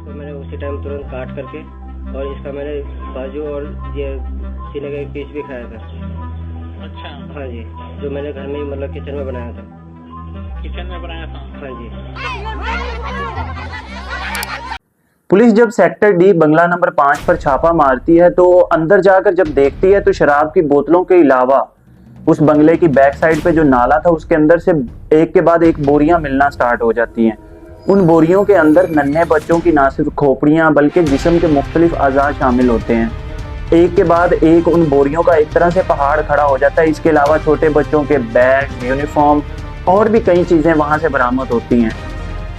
इसको मैंने उसी टाइम तुरंत काट करके और इसका मैंने बाजू और ये सीने का एक पीस भी खाया था। अच्छा। हाँ जी, जो मैंने घर में ही मतलब किचन में बनाया था। किचन में बनाया था? हाँ जी। पुलिस जब सेक्टर डी बंगला नंबर 5 पर छापा मारती है तो अंदर जाकर जब देखती है तो शराब की बोतलों के अलावा उस बंगले की बैक साइड पे जो नाला था उसके अंदर से एक के बाद एक बोरियां मिलना स्टार्ट हो जाती हैं। उन बोरियों के अंदर नन्हे बच्चों की ना सिर्फ खोपड़ियां बल्कि जिस्म के मुख्तलिफ अज़ा शामिल होते हैं। एक के बाद एक उन बोरियों का एक तरह से पहाड़ खड़ा हो जाता है। इसके अलावा छोटे बच्चों के बैग, यूनिफॉर्म और भी कई चीजें वहां से बरामद होती हैं।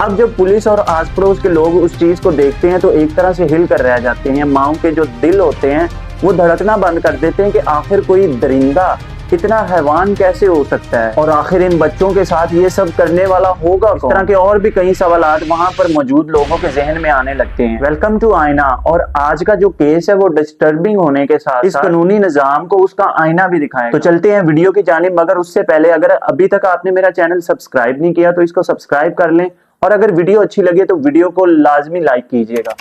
अब जब पुलिस और आस पड़ोस के लोग उस चीज को देखते हैं तो एक तरह से हिल कर रह जाते हैं। माओ के जो दिल होते हैं वो धड़कना बंद कर देते हैं कि आखिर कोई दरिंदा इतना हैवान कैसे हो सकता है और आखिर इन बच्चों के साथ ये सब करने वाला होगा कौन? इस तरह के और भी कई सवालात वहां पर मौजूद लोगों के जहन में आने लगते हैं। वेलकम टू आईना। और आज का जो केस है वो डिस्टर्बिंग होने के साथ इस कानूनी निजाम को उसका आईना भी दिखाएगा। तो चलते हैं वीडियो की जानिब। मगर उससे पहले अगर अभी तक आपने मेरा चैनल सब्सक्राइब नहीं किया तो इसको सब्सक्राइब कर लें और अगर वीडियो अच्छी लगे तो वीडियो को लाजमी लाइक कीजिएगा।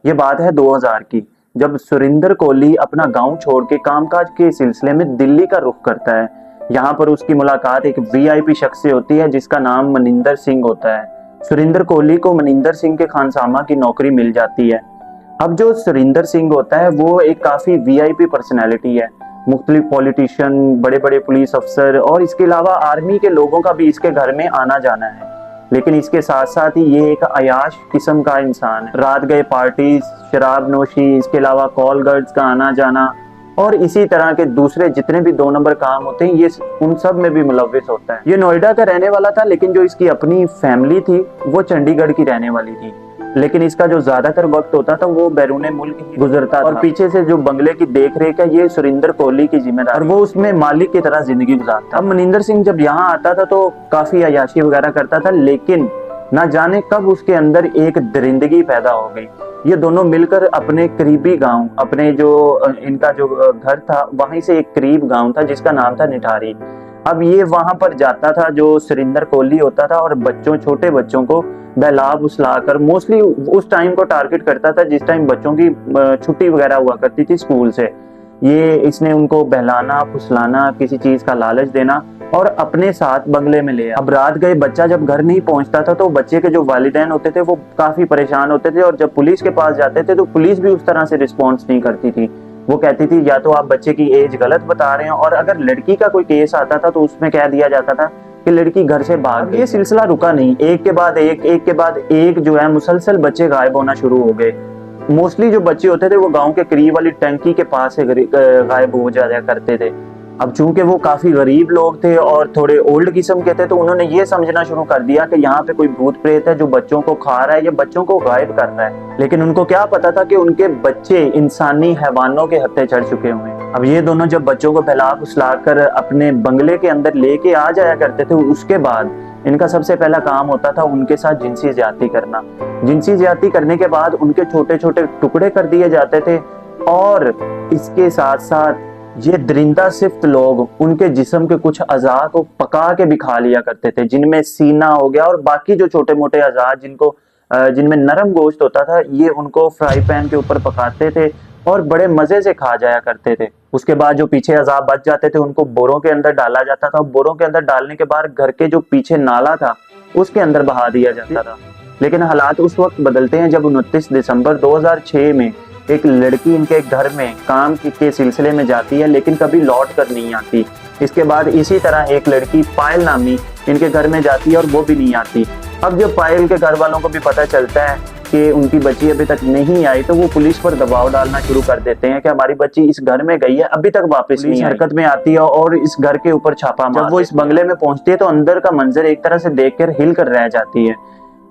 ये बात है 2000 की, जब सुरिंदर कोहली अपना गांव छोड़ के कामकाज के सिलसिले में दिल्ली का रुख करता है। यहाँ पर उसकी मुलाकात एक वीआईपी शख्स से होती है जिसका नाम मनिंदर सिंह होता है। सुरिंदर कोहली को मनिंदर सिंह के खानसामा की नौकरी मिल जाती है। अब जो सुरिंदर सिंह होता है वो एक काफी वीआईपी पर्सनैलिटी है। मुख्तलिफ पॉलिटिशियन, बड़े बड़े पुलिस अफसर और इसके अलावा आर्मी के लोगों का भी इसके घर में आना जाना है। लेकिन इसके साथ साथ ही ये एक अयाश किस्म का इंसान है। रात गए पार्टीज, शराब नोशी, इसके अलावा कॉल गर्ल्स का आना जाना और इसी तरह के दूसरे जितने भी 2 नंबर काम होते हैं ये उन सब में भी मुलव्विस होता है। ये नोएडा का रहने वाला था लेकिन जो इसकी अपनी फैमिली थी वो चंडीगढ़ की रहने वाली थी। लेकिन इसका जो ज्यादातर वक्त होता था वो बैरूने मुल्क ही गुजरता था। और पीछे से जो बंगले की देख रेख है ये सुरिंदर कोहली की जिम्मेदारी और वो उसमें मालिक की तरह जिंदगी गुजारता। अब मनिंदर सिंह जब यहाँ आता था तो काफी अयाशी वगैरह करता था, लेकिन ना जाने कब उसके अंदर एक दरिंदगी पैदा हो गई। ये दोनों मिलकर अपने करीबी गांव, अपने जो इनका जो घर था वहीं से एक करीब गांव था जिसका नाम था निठारी। अब ये वहां पर जाता था जो सुरिंदर कोहली होता था और छोटे बच्चों को बहला फुसला कर मोस्टली उस टाइम को टारगेट करता था जिस टाइम बच्चों की छुट्टी वगैरह हुआ करती थी स्कूल से। ये इसने उनको बहलाना फुसलाना, किसी चीज का लालच देना और अपने साथ बंगले में ले आया। अब रात गए बच्चा जब घर नहीं पहुंचता था तो बच्चे के जो वालिदैन होते थे वो काफी परेशान होते थे और जब पुलिस के पास जाते थे तो पुलिस भी उस तरह से रिस्पॉन्स नहीं करती थी। वो कहती थी या तो आप बच्चे की एज गलत बता रहे हैं, और अगर लड़की का कोई केस आता था तो उसमें कह दिया जाता था कि लड़की घर से भाग गई। ये सिलसिला रुका नहीं, एक के बाद एक जो है मुसलसल बच्चे गायब होना शुरू हो गए। मोस्टली जो बच्चे होते थे वो गांव के करीब वाली टंकी के पास से गायब हो जाया करते थे। अब चूंकि वो काफी गरीब लोग थे और थोड़े ओल्ड किस्म के थे तो उन्होंने ये समझना शुरू कर दिया कि यहाँ पे कोई भूत प्रेत है जो बच्चों को खा रहा है या बच्चों को गायब कर रहा है। लेकिन उनको क्या पता था कि उनके बच्चे इंसानी हैवानों के हत्थे चढ़ चुके हुए हैं। अब ये दोनों जब बच्चों को फैला फुसला कर अपने बंगले के अंदर लेके आ जाया करते थे, उसके बाद इनका सबसे पहला काम होता था उनके साथ जिनसी ज्यादती करना। जिनसी ज्यादती करने के बाद उनके छोटे छोटे टुकड़े कर दिए जाते थे और इसके साथ साथ ये दरिंदा सिफ्त लोग उनके जिस्म के कुछ अज़ा को पका के भी खा लिया करते थे, जिनमें सीना हो गया और बाकी जो छोटे मोटे अज़ा जिनमें नरम गोश्त होता था, ये उनको फ्राई पैन के ऊपर पकाते थे और बड़े मजे से खा जाया करते थे। उसके बाद जो पीछे अज़ा बच जाते थे उनको बोरों के अंदर डाला जाता था। बोरों के अंदर डालने के बाद घर के जो पीछे नाला था उसके अंदर बहा दिया जाता था। लेकिन हालात उस वक्त बदलते हैं जब 29 दिसंबर 2006 में एक लड़की इनके घर में काम के सिलसिले में जाती है लेकिन कभी लौट कर नहीं आती। इसके बाद इसी तरह एक लड़की पायल नामी इनके घर में जाती है और वो भी नहीं आती। अब जब पायल के घर वालों को भी पता चलता है कि उनकी बच्ची अभी तक नहीं आई तो वो पुलिस पर दबाव डालना शुरू कर देते हैं कि हमारी बच्ची इस घर में गई है, अभी तक वापस नहीं हरकत में आती है और इस घर के ऊपर छापा मारते हैं। जब वो इस बंगले में पहुंचती है तो अंदर का मंजर एक तरह से देखकर हिल कर रह जाती है।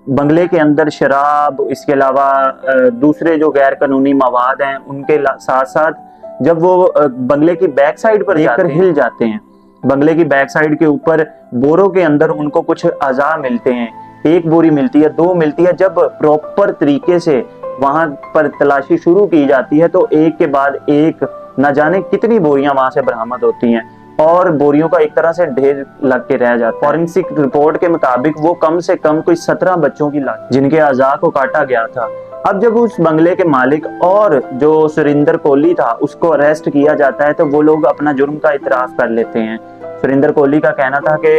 बंगले के अंदर शराब, इसके अलावा दूसरे जो गैर कानूनी मवाद हैं उनके साथ साथ जब वो बंगले की बैक साइड पर जाकर हिल जाते हैं, बंगले की बैक साइड के ऊपर बोरों के अंदर उनको कुछ अज़ा मिलते हैं। 1 बोरी मिलती है, 2 मिलती है। जब प्रॉपर तरीके से वहां पर तलाशी शुरू की जाती है तो एक के बाद एक न जाने कितनी बोरियां वहां से बरामद होती हैं। और बोरियों का एक तरह से ढेर लग के रह जाता है। फॉरेंसिक रिपोर्ट के मुताबिक वो कम से कम कोई 17 बच्चों की लाश जिनके अज़ा को काटा गया था। अब जब उस बंगले के मालिक और जो सुरिंदर कोहली था उसको अरेस्ट किया जाता है तो वो लोग अपना जुर्म का इतराफ कर लेते हैं। सुरिंदर कोहली का कहना था कि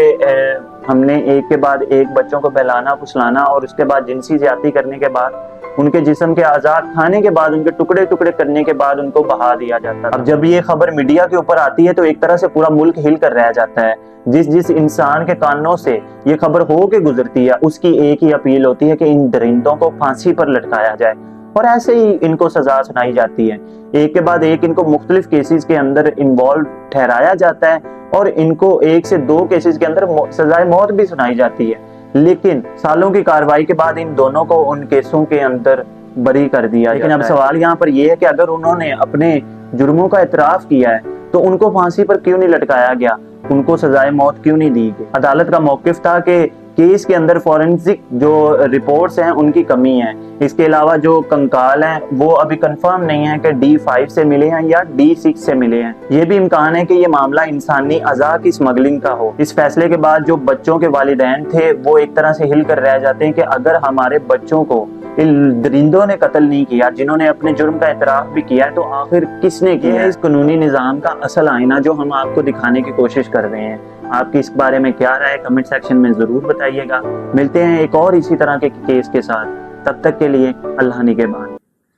हमने एक के बाद एक बच्चों को बहलाना फुसलाना और उसके बाद जिनसी ज्यादती करने के बाद उनके जिस्म के आजाद खाने के बाद उनके टुकड़े टुकड़े करने के बाद उनको बहा दिया जाता है। अब जब ये खबर मीडिया के ऊपर आती है तो एक तरह से पूरा मुल्क हिल कर रह जाता है। जिस इंसान के कानों से ये खबर हो के गुजरती है उसकी एक ही अपील होती है कि इन दरिंदों को फांसी पर लटकाया जाए और ऐसे ही इनको सजा सुनाई जाती है। एक के बाद एक इनको मुख्तलिफ केसेस के अंदर इन्वॉल्व ठहराया जाता है और इनको 1 से 2 केसेस के अंदर सजाए मौत भी सुनाई जाती है। लेकिन सालों की कार्रवाई के बाद इन दोनों को उन केसों के अंदर बरी कर दिया। लेकिन अब सवाल यहाँ पर यह है कि अगर उन्होंने अपने जुर्मों का इतराफ किया है तो उनको फांसी पर क्यों नहीं लटकाया गया, उनको सजाए मौत क्यों नहीं दी गई। अदालत का मौकिफ था कि केस के अंदर फॉरेंसिक जो रिपोर्ट्स हैं उनकी कमी है। इसके अलावा जो कंकाल हैं वो अभी कंफर्म नहीं है कि D5 से मिले हैं या D6 से मिले हैं। ये भी इम्कान है कि ये मामला इंसानी अज़ा की स्मगलिंग का हो। इस फैसले के बाद जो बच्चों के वालिदैन थे वो एक तरह से हिल कर रह जाते हैं कि अगर हमारे बच्चों को इन दरिंदों ने कत्ल नहीं किया जिन्होंने अपने जुर्म का इतराफ भी किया है तो आखिर किसने किया है। इस कानूनी निज़ाम का असल आईना जो हम आपको दिखाने की कोशिश कर रहे हैं। आपकी इस बारे में क्या राय है कमेंट सेक्शन में जरूर बताइएगा। मिलते हैं एक और इसी तरह के केस के साथ, तब तक के लिए अल्लाह निगहबान।